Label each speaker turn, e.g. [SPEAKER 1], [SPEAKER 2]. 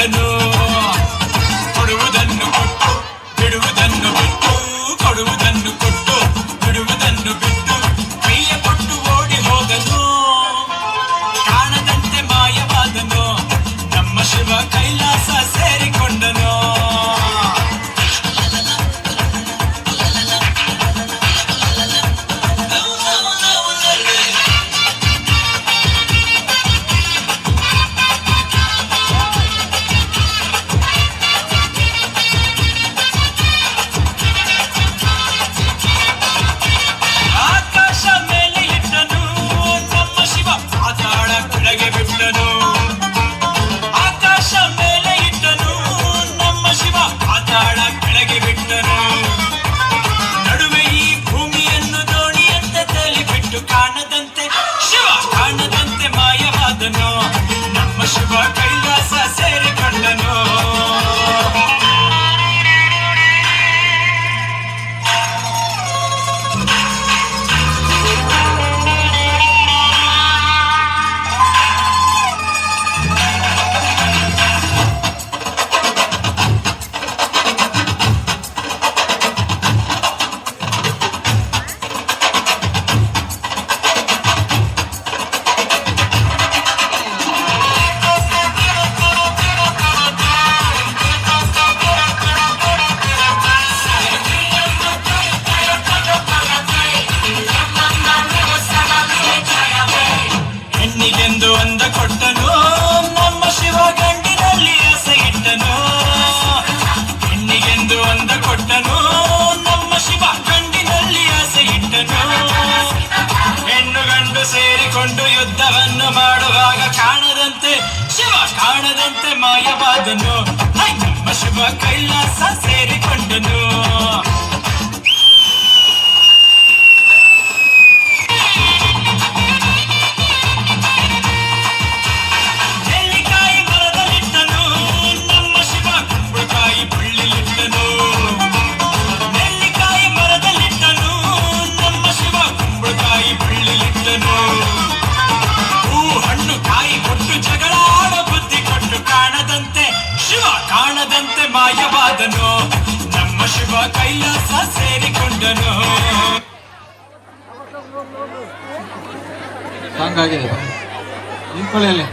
[SPEAKER 1] ಸೇರಿಕೊಂಡನು. ಕೊಡುವುದನ್ನು ಕೊಟ್ಟು ಬಿಡುವುದನ್ನು ಬಿಟ್ಟು, ಕೊಡುವುದನ್ನು ಕೊಟ್ಟು ಬಿಡುವುದನ್ನು ಬಿಟ್ಟು, ಕೈಯ ಕೊಟ್ಟು ಓಡಿ ಹೋದನು. ಕಾಣದಂತೆ ಮಾಯವಾದನು, ನಮ್ಮ ಶಿವ ಕೈಲಾಸ ಸೇರಿಕೊಂಡನು. ನಡುವೆ ಈ ಭೂಮಿಯನ್ನು ದೋಣಿಯಂತೆ ತೇಲಿಬಿಟ್ಟು ಕಾಣದಂತೆ ಶಿವ ಕಾಣದಂತೆ ಮಾಯವಾದನು. ನಮ್ಮ ಶಿವ ಕೈಲಾಸ ಸೇರಿಕೊಂಡನು. ಹೆಣ್ಣಿಗೆಂದು ಅಂದ ಕೊಟ್ಟನು, ನಮ್ಮ ಶಿವ ಗಂಡಿನಲ್ಲಿ ಆಸೆ ಇಟ್ಟನು. ಹೆಣ್ಣಿಗೆಂದು ಅಂದ ಕೊಟ್ಟನು, ನಮ್ಮ ಶಿವ ಗಂಡಿನಲ್ಲಿ ಆಸೆ ಇಟ್ಟನು. ಹೆಣ್ಣು ಗಂಡು ಸೇರಿಕೊಂಡು ಯುದ್ಧವನ್ನು ಮಾಡುವಾಗ ಕಾಣದಂತೆ ಶಿವ ಕಾಣದಂತೆ ಮಾಯವಾದನು. ನಮ್ಮ ಶಿವ ಕೈಲಾಸ ಸೇರಿಕೊಂಡನು. ಹಣ್ಣು ಕಾಯಿ ಕೊಟ್ಟು ಜಗಳ ಆಡ ಬುದ್ಧಿ ಕೊಟ್ಟು ಕಾಣದಂತೆ ಶಿವ ಕಾಣದಂತೆ ಮಾಯವಾದನು. ನಮ್ಮ ಶಿವ ಕೈಲಾಸ ಸೇರಿಕೊಂಡನು.
[SPEAKER 2] ಸಾಂಗ್ ಆಗಿದೆ ನಿಂತ್ಕೊಳ್ಳಿ.